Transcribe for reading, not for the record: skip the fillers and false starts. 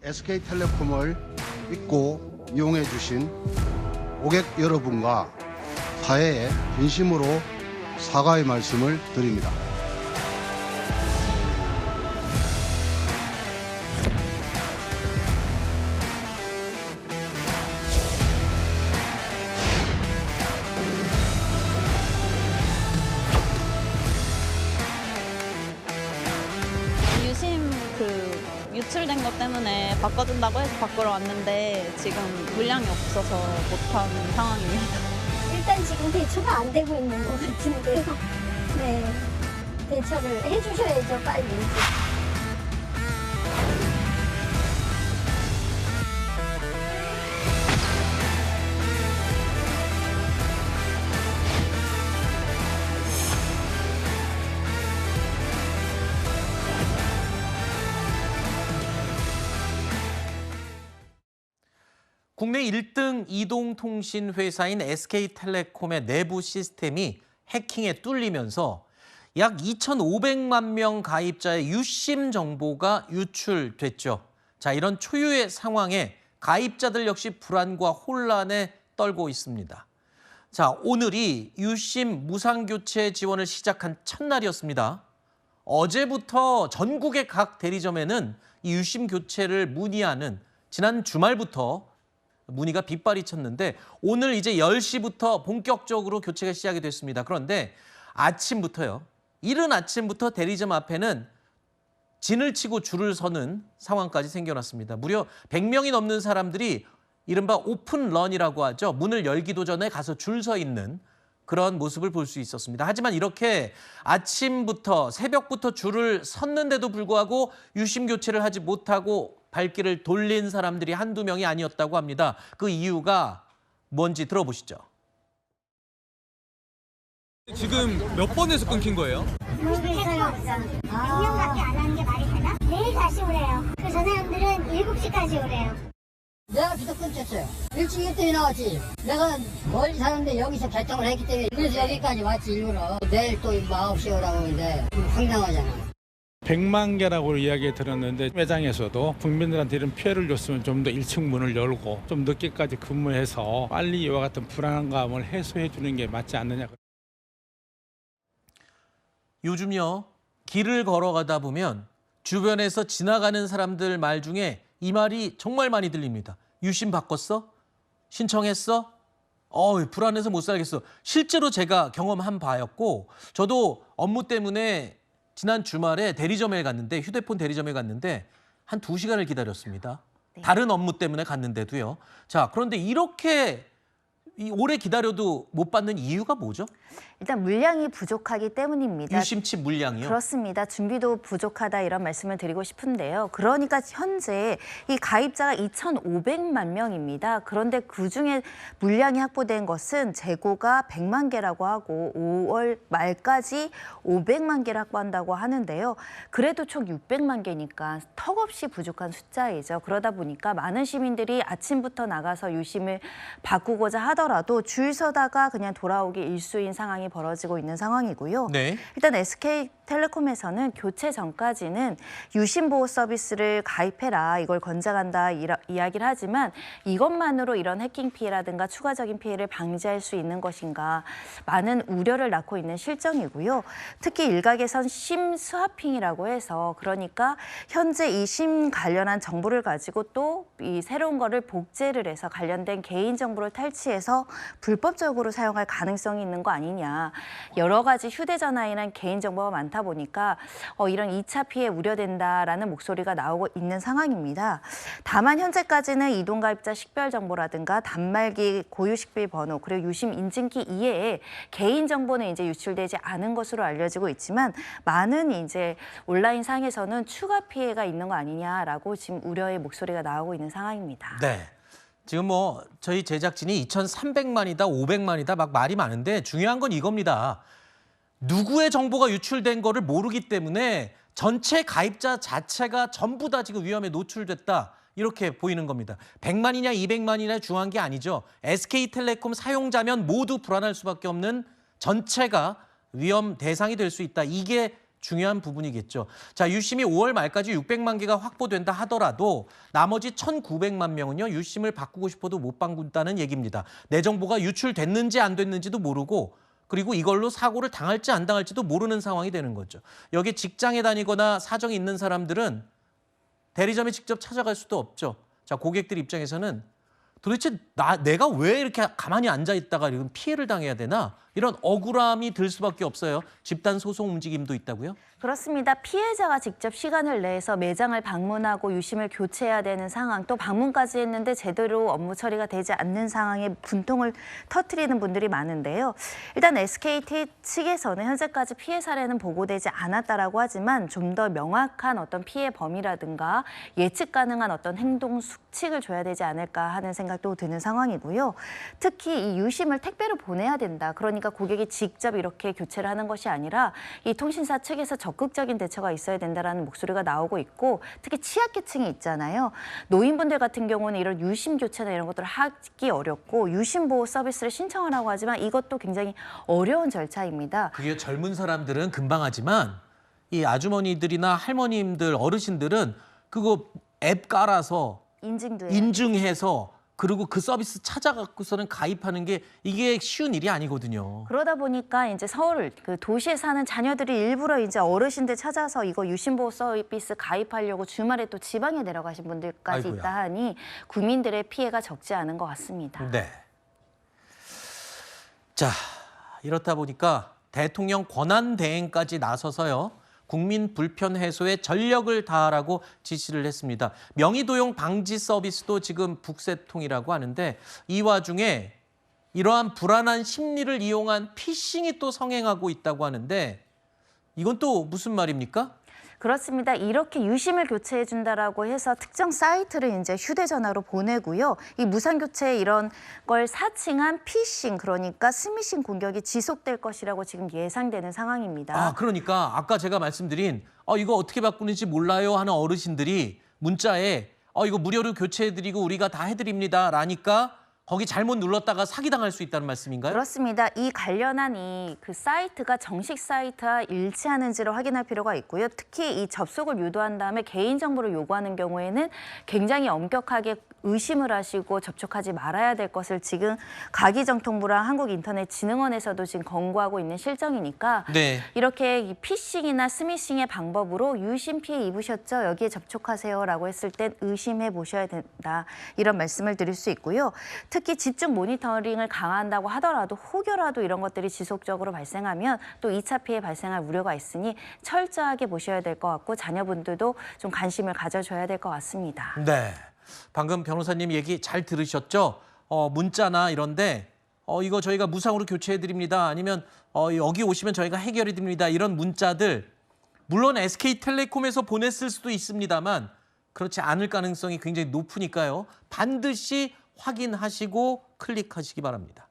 SK텔레콤을 믿고 이용해 주신 고객 여러분과 사회에 진심으로 사과의 말씀을 드립니다. 유심 유출된 것 때문에 바꿔준다고 해서 바꾸러 왔는데 지금 물량이 없어서 못한 상황입니다. 일단 지금 대처가 안 되고 있는 것 같은데요. 네, 대처를 해주셔야죠, 빨리. 국내 1등 이동통신 회사인 SK텔레콤의 내부 시스템이 해킹에 뚫리면서 약 2,500만 명 가입자의 유심 정보가 유출됐죠. 자, 이런 초유의 상황에 가입자들 역시 불안과 혼란에 떨고 있습니다. 자, 오늘이 유심 무상교체 지원을 시작한 첫날이었습니다. 어제부터 전국의 각 대리점에는 이 유심 교체를 문의하는 지난 주말부터 문의가 빗발이 쳤는데 오늘 이제 10시부터 본격적으로 교체가 시작이 됐습니다. 그런데 아침부터요. 이른 아침부터 대리점 앞에는 진을 치고 줄을 서는 상황까지 생겨났습니다. 무려 100명이 넘는 사람들이 이른바 오픈런이라고 하죠. 문을 열기도 전에 가서 줄 서 있는 그런 모습을 볼 수 있었습니다. 하지만 이렇게 아침부터 새벽부터 줄을 섰는데도 불구하고 유심 교체를 하지 못하고 발길을 돌린 사람들이 한두 명이 아니었다고 합니다. 그 이유가 뭔지 들어보시죠. 지금 몇 번에서 끊긴 거예요? 모르겠어요. 100명밖에 안 하는 게 말이 되나? 내일 다시 오래요. 그 저 사람들은 7시까지 오래요. 내가 비도 끊겼어요. 일찍 일찍 나왔지. 내가 멀리 사는데 여기서 결정을 했기 때문에 그래서 여기까지 왔지 일부러. 내일 또 9시 오라고 하는데 황당하잖아. 100만 개라고 이야기 들었는데 매장에서도 국민들한테 이런 피해를 줬으면 좀 더 일찍 문을 열고 좀 늦게까지 근무해서 빨리 이와 같은 불안감을 해소해 주는 게 맞지 않느냐. 요즘요. 길을 걸어가다 보면 주변에서 지나가는 사람들 말 중에 이 말이 정말 많이 들립니다. 유심 바꿨어? 신청했어? 불안해서 못 살겠어. 실제로 제가 경험한 바였고 저도 업무 때문에 지난 주말에 대리점에 갔는데 휴대폰 대리점에 갔는데 한 2시간을 기다렸습니다. 네. 다른 업무 때문에 갔는데도요. 자, 그런데 이렇게 오래 기다려도 못 받는 이유가 뭐죠? 일단 물량이 부족하기 때문입니다. 유심칩 물량이요? 그렇습니다. 준비도 부족하다 이런 말씀을 드리고 싶은데요. 그러니까 현재 이 가입자가 2,500만 명입니다. 그런데 그중에 물량이 확보된 것은 재고가 100만 개라고 하고 5월 말까지 500만 개를 확보한다고 하는데요. 그래도 총 600만 개니까 턱없이 부족한 숫자이죠. 그러다 보니까 많은 시민들이 아침부터 나가서 유심을 바꾸고자 하더라도 줄 서다가 그냥 돌아오기 일수인 상황이 벌어지고 있는 상황이고요. 네. 일단 SK텔레콤에서는 교체 전까지는 유심보호 서비스를 가입해라, 이걸 권장한다 이야기를 하지만 이것만으로 이런 해킹 피해라든가 추가적인 피해를 방지할 수 있는 것인가 많은 우려를 낳고 있는 실정이고요. 특히 일각에선 심 스와핑이라고 해서 그러니까 현재 이 심 관련한 정보를 가지고 또 이 새로운 거를 복제를 해서 관련된 개인 정보를 탈취해서 불법적으로 사용할 가능성이 있는 거 아니냐. 여러 가지 휴대전화에는 개인정보가 많다 보니까 이런 2차 피해 우려된다라는 목소리가 나오고 있는 상황입니다. 다만 현재까지는 이동가입자 식별정보라든가 단말기 고유식별 번호 그리고 유심 인증키 이외에 개인정보는 이제 유출되지 않은 것으로 알려지고 있지만 많은 이제 온라인 상에서는 추가 피해가 있는 거 아니냐라고 지금 우려의 목소리가 나오고 있는 상황입니다. 네. 지금 저희 제작진이 2,300만이다, 500만이다 막 말이 많은데 중요한 건 이겁니다. 누구의 정보가 유출된 거를 모르기 때문에 전체 가입자 자체가 전부 다 지금 위험에 노출됐다. 이렇게 보이는 겁니다. 100만이냐 200만이냐 중요한 게 아니죠. SK텔레콤 사용자면 모두 불안할 수밖에 없는 전체가 위험 대상이 될 수 있다. 이게 중요한 부분이겠죠. 자, 유심이 5월 말까지 600만 개가 확보된다 하더라도 나머지 1,900만 명은요. 유심을 바꾸고 싶어도 못 바꾼다는 얘기입니다. 내 정보가 유출됐는지 안 됐는지도 모르고 그리고 이걸로 사고를 당할지 안 당할지도 모르는 상황이 되는 거죠. 여기 직장에 다니거나 사정이 있는 사람들은 대리점에 직접 찾아갈 수도 없죠. 자, 고객들 입장에서는 도대체 내가 왜 이렇게 가만히 앉아 있다가 이런 피해를 당해야 되나? 이런 억울함이 들 수밖에 없어요. 집단 소송 움직임도 있다고요? 그렇습니다. 피해자가 직접 시간을 내서 매장을 방문하고 유심을 교체해야 되는 상황, 또 방문까지 했는데 제대로 업무 처리가 되지 않는 상황에 분통을 터뜨리는 분들이 많은데요. 일단 SKT 측에서는 현재까지 피해 사례는 보고되지 않았다라고 하지만 좀 더 명확한 어떤 피해 범위라든가 예측 가능한 어떤 행동 수칙을 줘야 되지 않을까 하는 생각도 드는 상황이고요. 특히 이 유심을 택배로 보내야 된다. 그러니까 고객이 직접 이렇게 교체를 하는 것이 아니라 이 통신사 측에서 적극적인 대처가 있어야 된다라는 목소리가 나오고 있고 특히 취약계층이 있잖아요. 노인분들 같은 경우는 이런 유심 교체나 이런 것들을 하기 어렵고 유심 보호 서비스를 신청하라고 하지만 이것도 굉장히 어려운 절차입니다. 그게 젊은 사람들은 금방 하지만 이 아주머니들이나 할머님들, 어르신들은 그거 앱 깔아서 인증해서 그리고 그 서비스 찾아갖고서는 가입하는 게 이게 쉬운 일이 아니거든요. 그러다 보니까 이제 서울 그 도시에 사는 자녀들이 일부러 이제 어르신들 찾아서 이거 유심보호 서비스 가입하려고 주말에 또 지방에 내려가신 분들까지 아이고야. 있다 하니 국민들의 피해가 적지 않은 것 같습니다. 네. 자, 이렇다 보니까 대통령 권한 대행까지 나서서요. 국민 불편 해소에 전력을 다하라고 지시를 했습니다. 명의도용 방지 서비스도 지금 북새통이라고 하는데 이 와중에 이러한 불안한 심리를 이용한 피싱이 또 성행하고 있다고 하는데 이건 또 무슨 말입니까? 그렇습니다. 이렇게 유심을 교체해 준다라고 해서 특정 사이트를 이제 휴대전화로 보내고요. 이 무상 교체 이런 걸 사칭한 피싱, 그러니까 스미싱 공격이 지속될 것이라고 지금 예상되는 상황입니다. 아, 그러니까 아까 제가 말씀드린 이거 어떻게 바꾸는지 몰라요 하는 어르신들이 문자에 이거 무료로 교체해드리고 우리가 다 해드립니다 라니까 거기 잘못 눌렀다가 사기당할 수 있다는 말씀인가요? 그렇습니다. 이 관련한 그 사이트가 정식 사이트와 일치하는지를 확인할 필요가 있고요. 특히 이 접속을 유도한 다음에 개인정보를 요구하는 경우에는 굉장히 엄격하게 의심을 하시고 접촉하지 말아야 될 것을 지금 가기정통부랑 한국인터넷진흥원에서도 지금 권고하고 있는 실정이니까 네. 이렇게 이 피싱이나 스미싱의 방법으로 유심 피해 입으셨죠? 여기에 접촉하세요라고 했을 땐 의심해 보셔야 된다. 이런 말씀을 드릴 수 있고요. 특히 집중 모니터링을 강화한다고 하더라도 혹여라도 이런 것들이 지속적으로 발생하면 또 2차 피해 발생할 우려가 있으니 철저하게 보셔야 될 것 같고 자녀분들도 좀 관심을 가져줘야 될 것 같습니다. 네. 방금 변호사님 얘기 잘 들으셨죠? 문자나 이런데 이거 저희가 무상으로 교체해드립니다. 아니면 여기 오시면 저희가 해결해드립니다. 이런 문자들 물론 SK텔레콤에서 보냈을 수도 있습니다만 그렇지 않을 가능성이 굉장히 높으니까요. 반드시 확인하시고 클릭하시기 바랍니다.